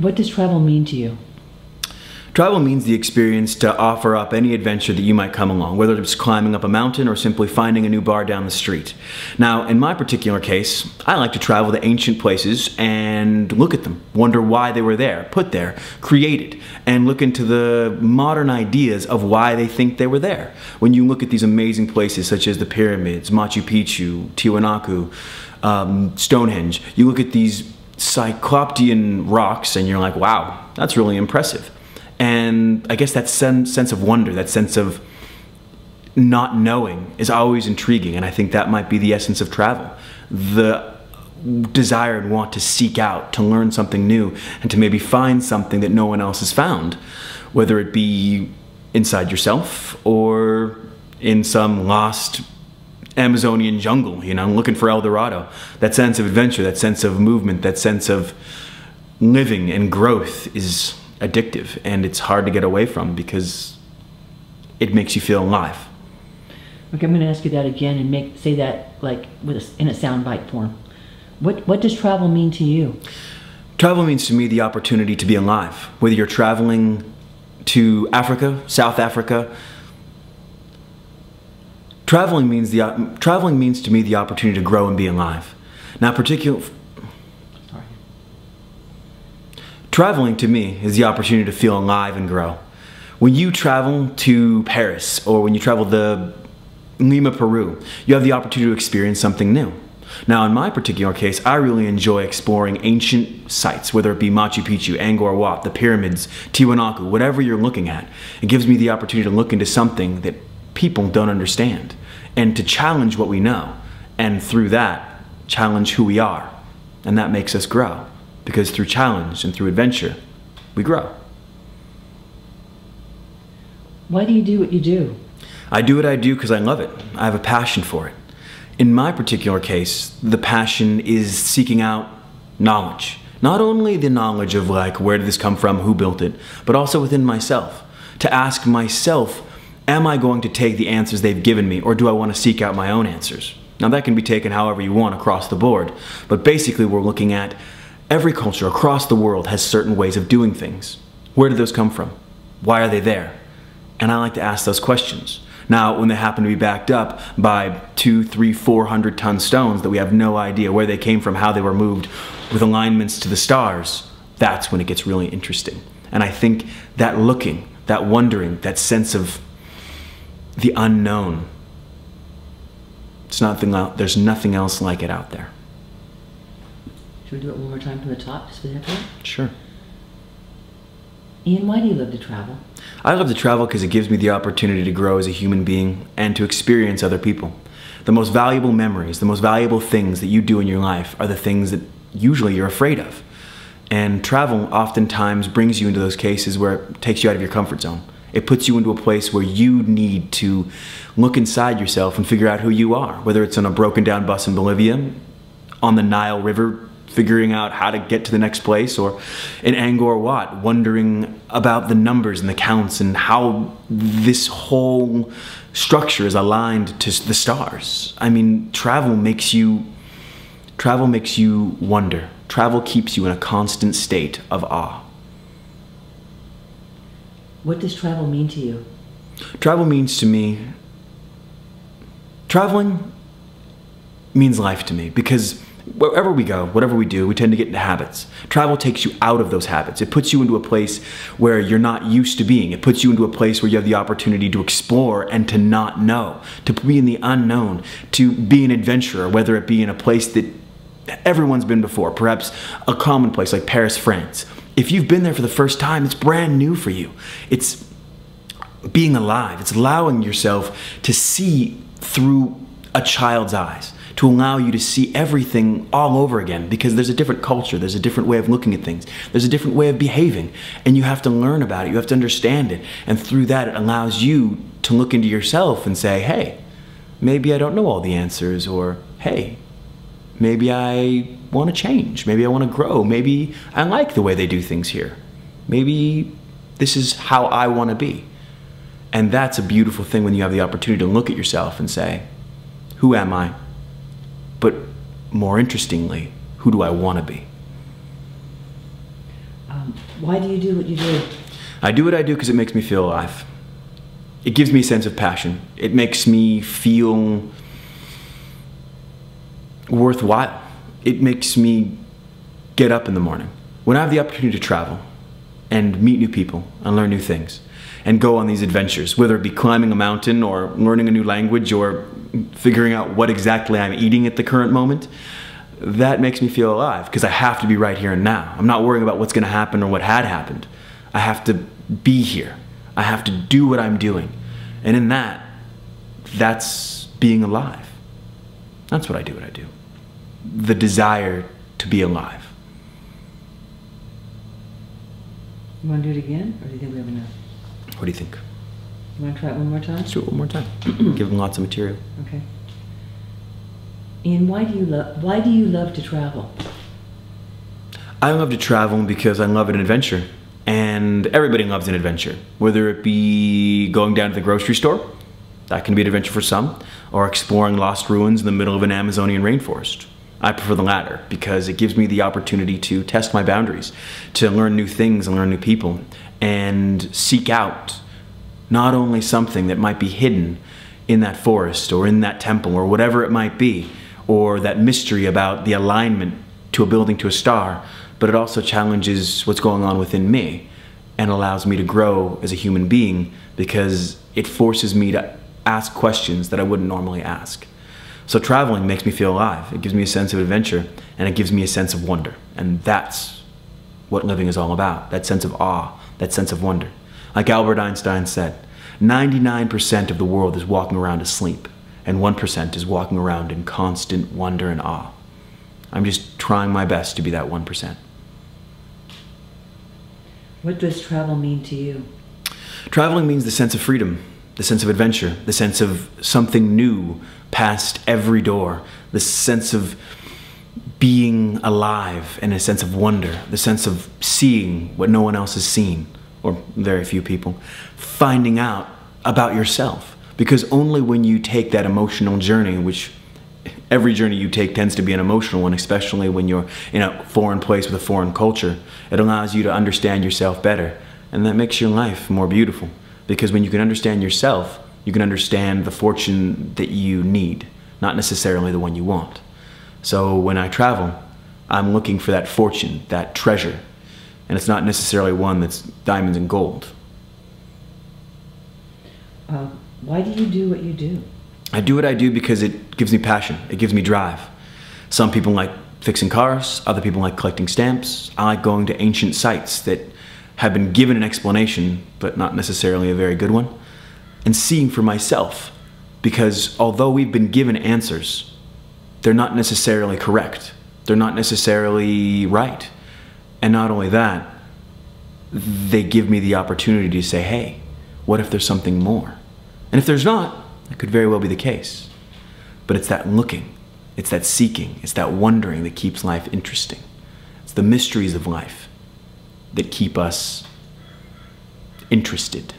What does travel mean to you? Travel means the experience to offer up any adventure that you might come along, whether it's climbing up a mountain or simply finding a new bar down the street. Now, in my particular case, I like to travel to ancient places and look at them, wonder why they were there, put there, created, and look into the modern ideas of why they think they were there. When you look at these amazing places such as the pyramids, Machu Picchu, Tiwanaku, Stonehenge, you look at these Cyclopean rocks and you're like, wow, that's really impressive. And I guess that sense of wonder, that sense of not knowing is always intriguing. And I think that might be the essence of travel. The desire and want to seek out, to learn something new, and to maybe find something that no one else has found, whether it be inside yourself or in some lost Amazonian jungle, you know, looking for El Dorado. That sense of adventure, that sense of movement, that sense of living and growth is addictive, and it's hard to get away from because it makes you feel alive. Okay, I'm going to ask you that again and say that like in a soundbite form. What does travel mean to you? Travel means to me the opportunity to be alive. Whether you're traveling to Africa, South Africa, traveling means to me the opportunity to grow and be alive. Now, traveling to me is the opportunity to feel alive and grow. When you travel to Paris or when you travel to Lima, Peru, you have the opportunity to experience something new. Now, in my particular case, I really enjoy exploring ancient sites, whether it be Machu Picchu, Angkor Wat, the pyramids, Tiwanaku, whatever you're looking at. It gives me the opportunity to look into something that people don't understand and to challenge what we know, and through that, challenge who we are. And that makes us grow. Because through challenge and through adventure, we grow. Why do you do what you do? I do what I do because I love it. I have a passion for it. In my particular case, the passion is seeking out knowledge. Not only the knowledge of like, where did this come from, who built it, but also within myself. To ask myself, am I going to take the answers they've given me, or do I want to seek out my own answers? Now that can be taken however you want across the board, but basically we're looking at every culture across the world has certain ways of doing things. Where did those come from? Why are they there? And I like to ask those questions. Now, when they happen to be backed up by 200, 300, 400 ton stones that we have no idea where they came from, how they were moved, with alignments to the stars, that's when it gets really interesting. And I think that looking, that wondering, that sense of the unknown, there's nothing else like it out there. Should we do it one more time from the top, just for the episode? Sure. Ian, why do you love to travel? I love to travel because it gives me the opportunity to grow as a human being and to experience other people. The most valuable memories, the most valuable things that you do in your life are the things that usually you're afraid of. And travel oftentimes brings you into those cases where it takes you out of your comfort zone. It puts you into a place where you need to look inside yourself and figure out who you are, whether it's on a broken down bus in Bolivia, on the Nile River, figuring out how to get to the next place, or in Angkor Wat, wondering about the numbers and the counts and how this whole structure is aligned to the stars. I mean, travel makes you wonder. Travel keeps you in a constant state of awe. What does travel mean to you? Travel means to me, traveling means life to me, because wherever we go, whatever we do, we tend to get into habits. Travel takes you out of those habits. It puts you into a place where you're not used to being. It puts you into a place where you have the opportunity to explore and to not know, to be in the unknown, to be an adventurer, whether it be in a place that everyone's been before, perhaps a common place like Paris, France. If you've been there for the first time, it's brand new for you. It's being alive. It's allowing yourself to see through a child's eyes, to allow you to see everything all over again, because there's a different culture, there's a different way of looking at things, there's a different way of behaving, and you have to learn about it, you have to understand it, and through that it allows you to look into yourself and say, hey, maybe I don't know all the answers, or hey, maybe I want to change, maybe I want to grow, maybe I like the way they do things here, maybe this is how I want to be. And that's a beautiful thing when you have the opportunity to look at yourself and say, who am I? But more interestingly, who do I want to be? Why do you do what you do? I do what I do because it makes me feel alive. It gives me a sense of passion. It makes me feel worthwhile. It makes me get up in the morning. When I have the opportunity to travel and meet new people and learn new things and go on these adventures, whether it be climbing a mountain or learning a new language or figuring out what exactly I'm eating at the current moment, that makes me feel alive because I have to be right here and now. I'm not worrying about what's going to happen or what had happened. I have to be here. I have to do what I'm doing. And in that, that's being alive. That's what I do. The desire to be alive. You want to do it again, or do you think we have enough? What do you think? You want to try it one more time? Let's do it one more time. Give them lots of material. Okay. Ian, why do you love to travel? I love to travel because I love an adventure. And everybody loves an adventure. Whether it be going down to the grocery store, that can be an adventure for some, or exploring lost ruins in the middle of an Amazonian rainforest. I prefer the latter because it gives me the opportunity to test my boundaries, to learn new things and learn new people, and seek out not only something that might be hidden in that forest or in that temple or whatever it might be, or that mystery about the alignment to a building to a star, but it also challenges what's going on within me and allows me to grow as a human being because it forces me to ask questions that I wouldn't normally ask. So traveling makes me feel alive. It gives me a sense of adventure and it gives me a sense of wonder. And that's what living is all about, that sense of awe, that sense of wonder. Like Albert Einstein said, 99% of the world is walking around asleep and 1% is walking around in constant wonder and awe. I'm just trying my best to be that 1%. What does travel mean to you? Traveling means the sense of freedom, the sense of adventure, the sense of something new past every door, the sense of being alive and a sense of wonder, the sense of seeing what no one else has seen, or very few people, finding out about yourself. Because only when you take that emotional journey, which every journey you take tends to be an emotional one, especially when you're in a foreign place with a foreign culture. It allows you to understand yourself better, and that makes your life more beautiful. Because when you can understand yourself, you can understand the fortune that you need, not necessarily the one you want. So when I travel, I'm looking for that fortune, that treasure, and it's not necessarily one that's diamonds and gold. Why do you do what you do? I do what I do because it gives me passion. It gives me drive. Some people like fixing cars. Other people like collecting stamps. I like going to ancient sites that have been given an explanation, but not necessarily a very good one, and seeing for myself. Because although we've been given answers, they're not necessarily correct. They're not necessarily right. And not only that, they give me the opportunity to say, hey, what if there's something more? And if there's not, that could very well be the case. But it's that looking, it's that seeking, it's that wondering that keeps life interesting. It's the mysteries of life that keep us interested.